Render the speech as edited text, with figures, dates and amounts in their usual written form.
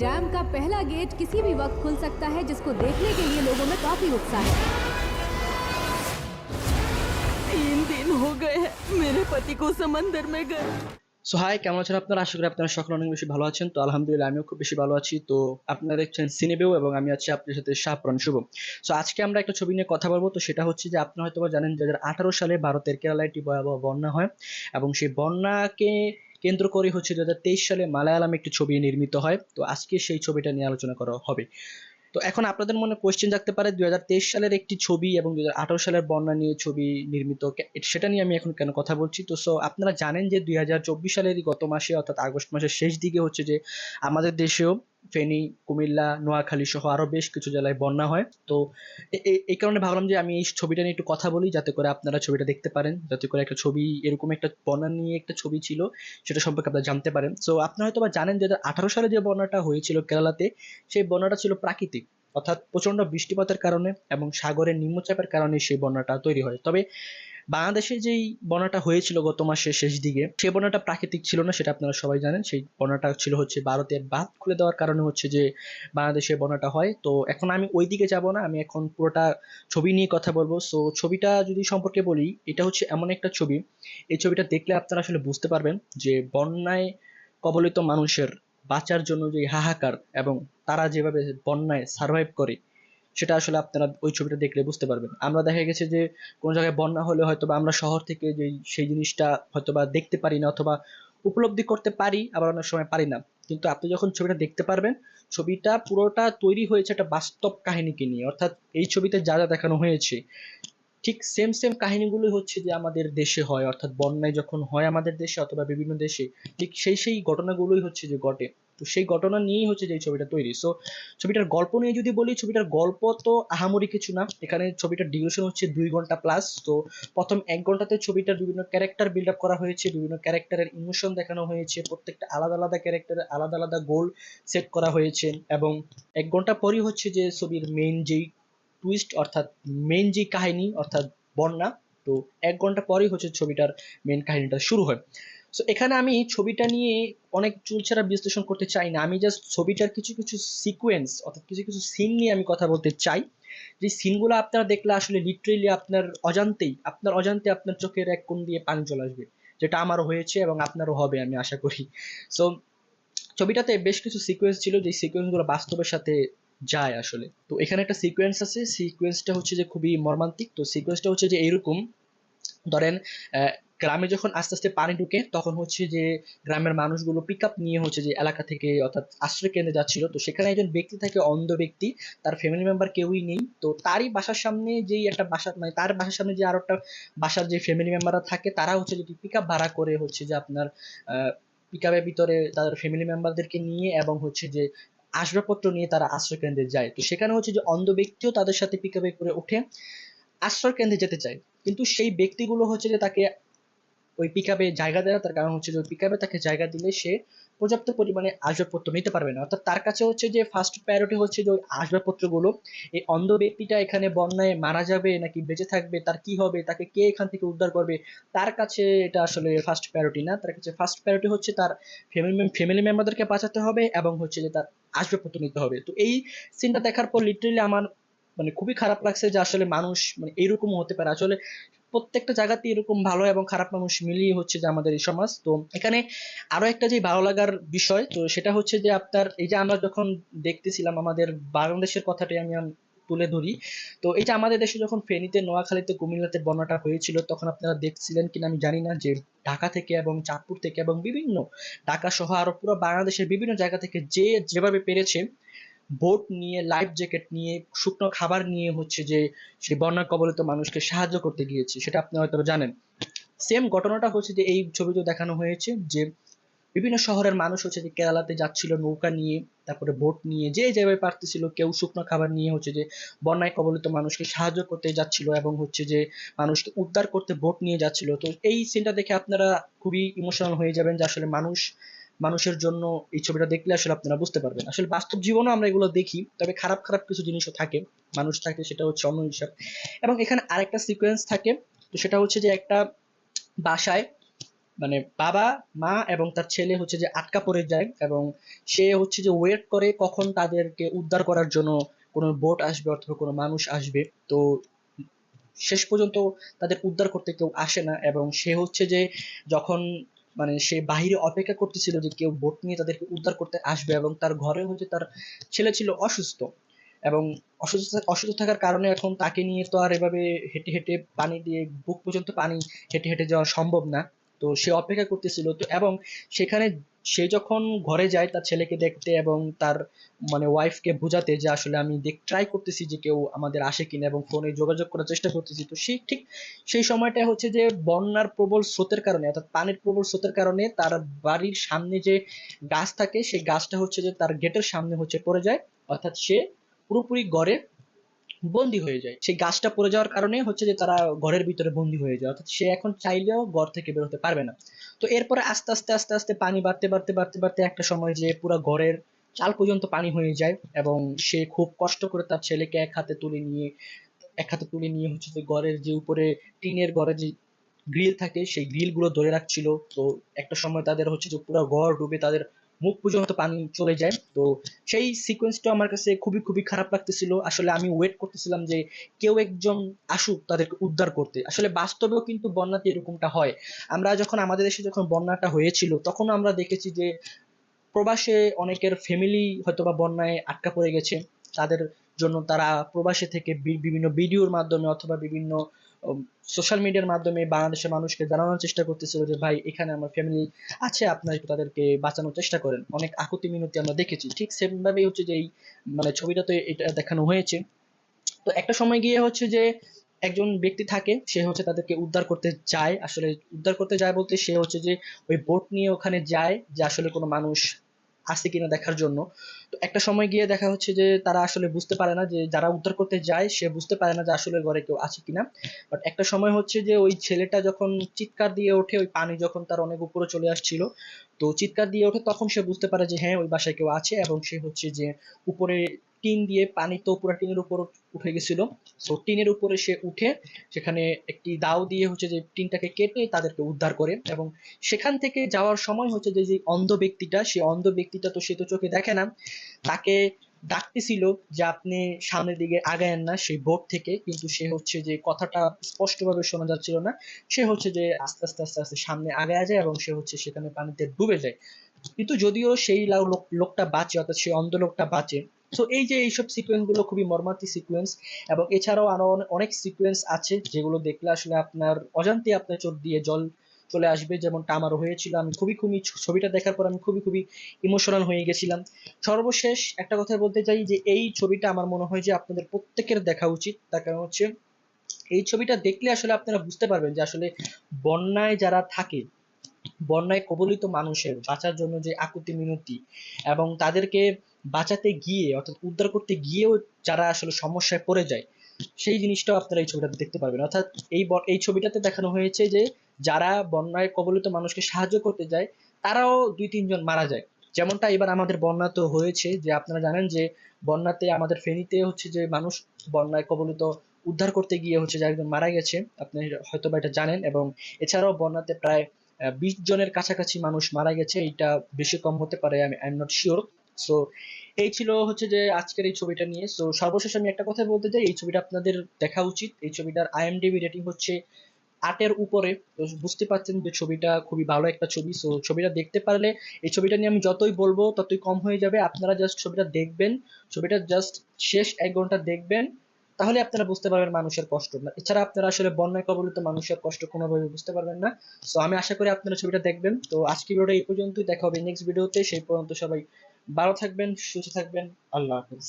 Dam का पहला gate किसी भी वक्त खुल सकता है, जिसको देखने के लिए लोगों में काफी उत्साह है। 3 दिन हो गए हैं मेरे पति को समंदर में गए। সো হাই, কেমন আছেন আপনারা? আশা করি আপনারা সকলে অনেক বেশি ভালো আছেন। তো আলহামদুলিল্লাহ আমিও খুব বেশি ভালো আছি। তো আপনারা দেখছেন সিনেবেও এবং আমি আছি আপনার সাথে শাহপুরান শুভ। সো আজকে আমরা একটা ছবি নিয়ে কথা বলবো। তো সেটা হচ্ছে যে আপনারা হয়তো জানেন 2018 সালে ভারতের কেরালায় একটি ভয়াবহ বন্যা হয় এবং সেই বন্যাকে কেন্দ্র করে হচ্ছে 2023 সালে মালায়ালামে একটি ছবি নির্মিত হয়। তো আজকে সেই ছবিটা নিয়ে আলোচনা করা হবে। তো এখন আপনাদের মনে কোশ্চেন জাগতে পারে 2023 সালের একটি ছবি এবং 2018 সালের বন্যা নিয়ে ছবি নির্মিত, সেটা নিয়ে আমি এখন কেন কথা বলছি। তো সো আপনারা জানেন যে 2024 সালেরই গত মাসে অর্থাৎ আগস্ট মাসের শেষ দিকে হচ্ছে যে আমাদের দেশেও ফেনী, কুমিল্লা, নোয়াখালী সহ আরো বেশ কিছু জেলায় বন্যা হয়। তো এই কারণে ভাবলাম যে আমি এই ছবিটা নিয়ে একটু কথা বলি, যাতে করে আপনারা ছবিটা দেখতে পারেন, যাতে করে একটা ছবি এরকম একটা বন্যা নিয়ে একটা ছবি ছিল সেটা সম্পর্কে আপনারা জানতে পারেন। সো আপনারা হয়তো বা জানেন 2018 সালে যে বন্যাটা হয়েছিল কেরালাতে, সেই বন্যাটা ছিল প্রাকৃতিক, অর্থাৎ প্রচন্ড বৃষ্টিপাতের কারণে এবং সাগরের নিম্নচাপের কারণে সেই বন্যাটা তৈরি হয়। তবে বাংলাদেশে যেই বন্যাটা হয়েছিল গত মাসের শেষ দিকে, সেই বন্যাটা প্রাকৃতিক ছিল না, সেটা আপনারা সবাই জানেন। সেই বন্যাটা ছিল হচ্ছে ভারতের বাঁধ খুলে দেওয়ার কারণে হচ্ছে যে বাংলাদেশে বন্যাটা হয়। তো এখন আমি ওই দিকে যাব না, আমি এখন পুরোটা ছবি নিয়ে কথা বলবো। সো ছবিটা যদি সম্পর্কে বলি, এটা হচ্ছে এমন একটা ছবি, এই ছবিটা দেখলে আপনারা আসলে বুঝতে পারবেন যে বন্যায় কবলিত মানুষের বাঁচার জন্য যে হাহাকার এবং তারা যেভাবে বন্যায় সার্ভাইভ করে, সেটা আসলে আপনারা ওই ছবিটা দেখলে বুঝতে পারবেন। আমরা দেখা গেছে যে কোনো জায়গায় বন্যা হলে হয়তোবা আমরা শহর থেকে যে সেই জিনিসটা হয়তোবা দেখতে পারি না অথবা উপলব্ধি করতে পারি, আবার অনেক সময় পারি না। কিন্তু আপনি যখন ছবিটা দেখতে পারবেন, ছবিটা পুরোটা তৈরি হয়েছে একটা বাস্তব কাহিনীকে নিয়ে। অর্থাৎ এই ছবিতে যা যা দেখানো হয়েছে ঠিক সেম সেম কাহিনীগুলো হচ্ছে যে আমাদের দেশে হয়, অর্থাৎ বন্যায় যখন হয় আমাদের দেশে অথবা বিভিন্ন দেশে, ঠিক সেই ঘটনাগুলোই হচ্ছে যে ঘটে। তো সেই ঘটনা নিয়েই হচ্ছে যে এই ছবিটা তৈরি। সো ছবিটার গল্প নিয়ে যদি বলি, ছবিটার গল্প তো আহামরি কিছু না। এখানে ছবিটার ডিউরেশন হচ্ছে 2 ঘন্টা প্লাস। তো প্রথম 1 ঘন্টাতে ছবিটার বিভিন্ন ক্যারেক্টার বিল্ড আপ করা হয়েছে, বিভিন্ন ক্যারেক্টারের ইমোশন দেখানো হয়েছে, প্রত্যেকটা আলাদা আলাদা ক্যারেক্টারের আলাদা আলাদা গোল সেট করা হয়েছে এবং 1 ঘন্টা পরই হচ্ছে যে ছবির মেইন যেই টুইস্ট অর্থাৎ মেইন যে কাহিনী অর্থাৎ বন্যা, তো 1 ঘন্টা পরেই হচ্ছে ছবিটার মেইন কাহিনীটা শুরু হয়। সো এখানে আমি ছবিটা নিয়ে অনেক চুলচেরা বিশ্লেষণ করতে চাই না, আমি জাস্ট ছবিটার কিছু কিছু সিকোয়েন্স অর্থাৎ কিছু কিছু সিন নিয়ে আমি কথা বলতে চাই। যে সিনগুলো আপনারা দেখলে আসলে লিটারেলি আপনার অজান্তে আপনার চোখের এক কোণ দিয়ে পানি চলে আসবে, যেটা আমারও হয়েছে এবং আপনারও হবে আমি আশা করি। সো ছবিটাতে বেশ কিছু সিকোয়েন্স ছিল, যে সিকোয়েন্সগুলো বাস্তবের সাথে যায় আসলে। তো এখানে একটা সিকোয়েন্স আছে, সিকোয়েন্সটা হচ্ছে যে খুবই মর্মান্তিক। তো সিকোয়েন্সটা হচ্ছে যে এইরকম, ধরেন আহ, গ্রামে যখন আস্তে আস্তে পানি ঢুকে, তখন হচ্ছে যে গ্রামের মানুষগুলো পিক আপ নিয়ে হচ্ছে যে এলাকা থেকে অর্থাৎ আশ্রয় কেন্দ্রে যাচ্ছিল। তো সেখানে একজন ব্যক্তি থাকে, অন্ধ ব্যক্তি, তার ফ্যামিলি মেম্বার কেউই নেই। তো তারই বাসার সামনে যেই একটা বাসা, মানে তার বাসার সামনে যে আরো একটা বাসার যে ফ্যামিলি মেম্বাররা থাকে, তারা হচ্ছে যে পিক আপ ভাড়া করে হচ্ছে যে আপনার পিক আপের ভিতরে তাদের ফ্যামিলি মেম্বারদেরকে নিয়ে এবং হচ্ছে যে আসবাবপত্র নিয়ে তারা আশ্রয় কেন্দ্রে যায়। তো সেখানে হচ্ছে যে অন্ধ ব্যক্তিও তাদের সাথে পিক আপে করে উঠে আশ্রয় কেন্দ্রে যেতে চায়, কিন্তু সেই ব্যক্তিগুলো হচ্ছে যে তাকে ওই পিক আপে জায়গা দেয় না। তার কারণ হচ্ছে যে ওই পিক আপে তাকে জায়গা দিলে সে পর্যাপ্ত পরিমাণে আসবাবপত্র নিতে পারবে না। অর্থাৎ তার কাছে হচ্ছে যে ফার্স্ট প্রায়োরিটি হচ্ছে যে ওই আসবাবপত্রগুলো। এই অন্ধ ব্যক্তিটা এখানে বন্যায় মারা যাবে নাকি বেঁচে থাকবে, তার কি হবে, তাকে কে এখান থেকে উদ্ধার করবে, তার কাছে এটা আসলে ফার্স্ট প্রায়োরিটি না। তার কাছে ফার্স্ট প্রায়োরিটি হচ্ছে তার ফ্যামিলি মেম্বারদেরকে বাঁচাতে হবে এবং হচ্ছে যে তার আসবাবপত্র নিতে হবে। তো এই সিনটা দেখার পর লিটারেলি আমার মানে খুবই খারাপ লাগছে যে আসলে মানুষ মানে এইরকম হতে পারে। আসলে প্রত্যেকটা জায়গাতে এরকম ভালো এবং খারাপ মানুষ মিলিয়ে হচ্ছে যে আমাদের এই সমাজ। তো এখানে আরো একটা যে ভালো লাগার বিষয়, তো সেটা হচ্ছে যে আপনার এই যে আমরা যখন দেখতেছিলাম আমাদের বাংলাদেশের কথাটাই আমি তুলে ধরি। তো এই যে আমাদের দেশে যখন ফেনীতে, নোয়াখালীতে, কুমিল্লাতে বন্যাটা হয়েছিল, তখন আপনারা দেখছিলেন কিনা আমি জানি না, যে ঢাকা থেকে এবং চাঁদপুর থেকে এবং বিভিন্ন ঢাকা সহ আরো পুরো বাংলাদেশের বিভিন্ন জায়গা থেকে যে যেভাবে পেরেছে বোট নিয়ে, লাইফ জ্যাকেট নিয়ে, শুকনো খাবার নিয়ে হচ্ছে যে সেই বন্যা কবলিত মানুষকে সাহায্য করতে গিয়েছে, সেটা আপনি হয়তো জানেন। সেম ঘটনাটা হচ্ছে যে এই ছবিতে দেখানো হয়েছে যে বিভিন্ন শহরের মানুষ হচ্ছে যে কেরালাতে যাচ্ছিল নৌকা নিয়ে, তারপরে বোট নিয়ে, যে যেভাবে পারতেছিল, কেউ শুকনো খাবার নিয়ে হচ্ছে যে বন্যায় কবলিত মানুষকে সাহায্য করতে যাচ্ছিল এবং হচ্ছে যে মানুষকে উদ্ধার করতে বোট নিয়ে যাচ্ছিল। তো এই সিনটা দেখে আপনারা খুবই ইমোশনাল হয়ে যাবেন যে আসলে মানুষের জন্য এই ছবিটা দেখলে আসলে আপনারা বুঝতে পারবেন। আসলে বাস্তব জীবনেও আমরা এগুলো দেখি, তবে খারাপ খারাপ কিছু জিনিসও থাকে, মানুষ থাকে, সেটা হচ্ছে অন্য হিসাব। এবং এখানে আরেকটা সিকোয়েন্স থাকে, তো সেটা হচ্ছে যে একটা বাসায় মানে বাবা, মা এবং তার ছেলে হচ্ছে যে আটকা পড়ে যায়, এবং সে হচ্ছে যে ওয়েট করে কখন তাদেরকে উদ্ধার করার জন্য কোনো বোট আসবে অথবা কোনো মানুষ আসবে। তো শেষ পর্যন্ত তাদের উদ্ধার করতে কেউ আসে না, এবং সে হচ্ছে যে যখন মানে সে বাহিরে অপেক্ষা করতেছিল যে কেউ বোট নিয়ে তাদেরকে উদ্ধার করতে আসবে, এবং তার ঘরে হচ্ছে তার ছেলে ছিল অসুস্থ, এবং অসুস্থ থাকার কারণে এখন তাকে নিয়ে তো আর এভাবে হেঁটে হেঁটে পানি দিয়ে বুক পর্যন্ত পানি হেঁটে হেঁটে যাওয়া সম্ভব না। তো সে অপেক্ষা করতেছিল, তো এবং সেখানে সে যখন ঘরে যায় তার ছেলেকে দেখতে এবং তার মানে ওয়াইফকে বোঝাতে যে আসলে আমি ট্রাই করতেছি যে কেউ আমাদের আসে কিনা এবং ফোনে যোগাযোগ করার চেষ্টা করতেছি, তো সেই ঠিক সেই সময়টা হচ্ছে যে বন্যার প্রবল স্রোতের কারণে অর্থাৎ পানির প্রবল স্রোতের কারণে তার বাড়ির সামনে যে গাছ থাকে সেই গাছটা হচ্ছে যে তার গেটের সামনে হচ্ছে পড়ে যায়, অর্থাৎ সে পুরোপুরি ঘরে বন্দি হয়ে যায়। সেই গাছটা পড়ে যাওয়ার কারণে হচ্ছে যে তারা ঘরের ভিতরে বন্দি হয়ে যায়, অর্থাৎ সে এখন চাইলেও ঘর থেকে বের হতে পারবে না। তো এরপরে আস্তে আস্তে আস্তে আস্তে পানি বাড়তে বাড়তে বাড়তে বাড়তে একটা সময় যে পুরো ঘরের চাল পর্যন্ত পানি হয়ে যায়, এবং সে খুব কষ্ট করে তার ছেলেকে এক হাতে তুলে নিয়ে হচ্ছে যে ঘরের যে উপরে টিনের ঘরে যে গ্রিল থাকে সেই গ্রিল গুলো ধরে রাখছিল। তো একটা সময় তাদের হচ্ছে যে পুরো ঘর ডুবে তাদের মুখ পর্যন্ত পানি চলে যায়। তো সেই সিকোয়েন্সটা আমার কাছে খুবই খুবই খারাপ লাগতেছিল। আসলে আমি ওয়েট করতেছিলাম যে কেউ একজন আসুক তাদেরকে উদ্ধার করতে। আসলে বাস্তবেও কিন্তু বন্যাতে এরকমটা হয়। আমরা যখন আমাদের দেশে যখন বন্যাটা হয়েছিল তখন আমরা দেখেছি যে প্রবাসে অনেকের ফ্যামিলি হয়তোবা বন্যায় আটকা পড়ে গেছে। তাদের জন্য তারা প্রবাসে থেকে বিভিন্ন ভিডিওর মাধ্যমে অথবা বিভিন্ন সোশ্যাল মিডিয়ার মাধ্যমে বাংলাদেশের মানুষকে জানানোর চেষ্টা করতেছিল যে ভাই এখানে আমার ফ্যামিলি আছে, আপনারা একটু তাদেরকে বাঁচানোর চেষ্টা করেন। অনেক আকুতি মিনতি আমরা দেখেছি। ঠিক সেম ভাবেই হচ্ছে যে এই মানে ছবিটাতে এটা দেখানো হয়েছে। তো একটা সময় গিয়ে হচ্ছে যে একজন ব্যক্তি থাকে, সে হচ্ছে তাদেরকে উদ্ধার করতে যায়। আসলে উদ্ধার করতে যায় বলতে সে হচ্ছে যে ওই বোট নিয়ে ওখানে যায় যে আসলে কোনো মানুষ আছে কিনা দেখার জন্য। তো একটা সময় গিয়ে দেখা হচ্ছে যে তারা আসলে বুঝতে পারে না, যে যারা উদ্ধার করতে যায় সে বুঝতে পারে না যে আসলে ঘরে কেউ আছে কিনা। বাট একটা সময় হচ্ছে যে ওই ছেলেটা যখন চিৎকার দিয়ে ওঠে, ওই পানি যখন তার অনেক উপরে চলে আসছিল, তো চিৎকার দিয়ে ওঠে, তখন সে বুঝতে পারে যে হ্যাঁ ওই বাসায় কেউ আছে, এবং সে হচ্ছে যে উপরে টিন দিয়ে, পানি তো পুরো টিনের উপর উঠে গেছিল, সো টিনের উপরে সে উঠে সেখানে একটি দাও দিয়ে হচ্ছে যে টিনটাকে কেটে তাদেরকে উদ্ধার করে। এবং সেখান থেকে যাওয়ার সময় হচ্ছে যে যে অন্ধ ব্যক্তিটা, সেই অন্ধ ব্যক্তিটা তো সে তো চোখে দেখে না, তাকে ডাকতেছিল যে আপনি সামনের দিকে আগায়েন না সেই বোট থেকে, কিন্তু সে হচ্ছে যে কথাটা স্পষ্টভাবে শোনা যাচ্ছিল না। সে হচ্ছে যে আস্তে আস্তে আস্তে আস্তে সামনে আগায় যায় এবং সে হচ্ছে সেখানে পানিতে ডুবে যায়। কিন্তু যদিও সেই লোকটা বাঁচে, অর্থাৎ সেই অন্ধ লোকটা বাঁচে। তো এই যে এইসব সিকোয়েন্স গুলো খুবই মর্মান্তিক সিকোয়েন্স, এবং এছাড়াও আরো অনেক সিকোয়েন্স আছে যেগুলো দেখলে আসলে আপনার অজান্তে আপনার চোখ দিয়ে জল চলে আসবে, যেমনটা আমারও হয়েছিল। আমি খুবই খুবই ছবিটা দেখার পর আমি খুবই খুবই ইমোশনাল হয়ে গেছিলাম। সর্বশেষ একটা কথা বলতে চাই যে এই ছবিটা আমার মনে হয় যে আপনাদের প্রত্যেকের দেখা উচিত। তার কারণ হচ্ছে এই ছবিটা দেখলে আসলে আপনারা বুঝতে পারবেন যে আসলে বন্যায় যারা থাকে, বন্যায় কবলিত মানুষের বাঁচার জন্য যে আকুতি মিনতি, এবং তাদেরকে বাঁচাতে গিয়ে অর্থাৎ উদ্ধার করতে গিয়েও যারা আসলে সমস্যায় পড়ে যায়, সেই জিনিসটাও আপনারা এই ছবিটাতে দেখতে পারবেন। অর্থাৎ এই ছবিটাতে দেখানো হয়েছে যে যারা বন্যায় কবলিত মানুষকে সাহায্য করতে যায় তারাও 2-3 জন মারা যায়। যেমনটা এবার আমাদের বন্যা তো হয়েছে, যে আপনারা জানেন যে বন্যাতে আমাদের ফেনীতে হচ্ছে যে মানুষ বন্যায় কবলিত উদ্ধার করতে গিয়ে হচ্ছে যে একজন মারা গেছে, আপনি হয়তো বা এটা জানেন। এবং এছাড়াও বন্যাতে প্রায় 20 জনের কাছাকাছি মানুষ মারা গেছে, এটা বেশি কম হতে পারে, আমি I am not sure. So এই ছিল হচ্ছে যে আজকের এই ছবিটা নিয়ে। সো সর্বশেষ আমি একটা কথা বলতে চাই, এই ছবিটা আপনাদের দেখা উচিত। এই ছবিটার আইএমডিবি রেটিং হচ্ছে 8-এর উপরে। তো বুঝতে পারছেন যে ছবিটা খুবই ভালো একটা ছবি। সো ছবিটা দেখতে পারলে, এই ছবিটা নিয়ে আমি যতই বলবো ততই কম হয়ে যাবে। আপনারা জাস্ট ছবিটা দেখবেন, ছবিটা জাস্ট শেষ 1 ঘন্টা দেখবেন, তাহলে আপনারা বুঝতে পারবেন মানুষের কষ্ট। না এছাড়া আপনারা আসলে বন্যায় কবলিত মানুষের কষ্ট কোনোভাবে বুঝতে পারবেন না। সো আমি আশা করি আপনারা ছবিটা দেখবেন। তো আজকের ভিডিওটা এই পর্যন্তই, দেখা হবে নেক্সট ভিডিওতে। সেই পর্যন্ত সবাই ভালো থাকবেন, সুস্থ থাকবেন। আল্লাহ হাফেজ।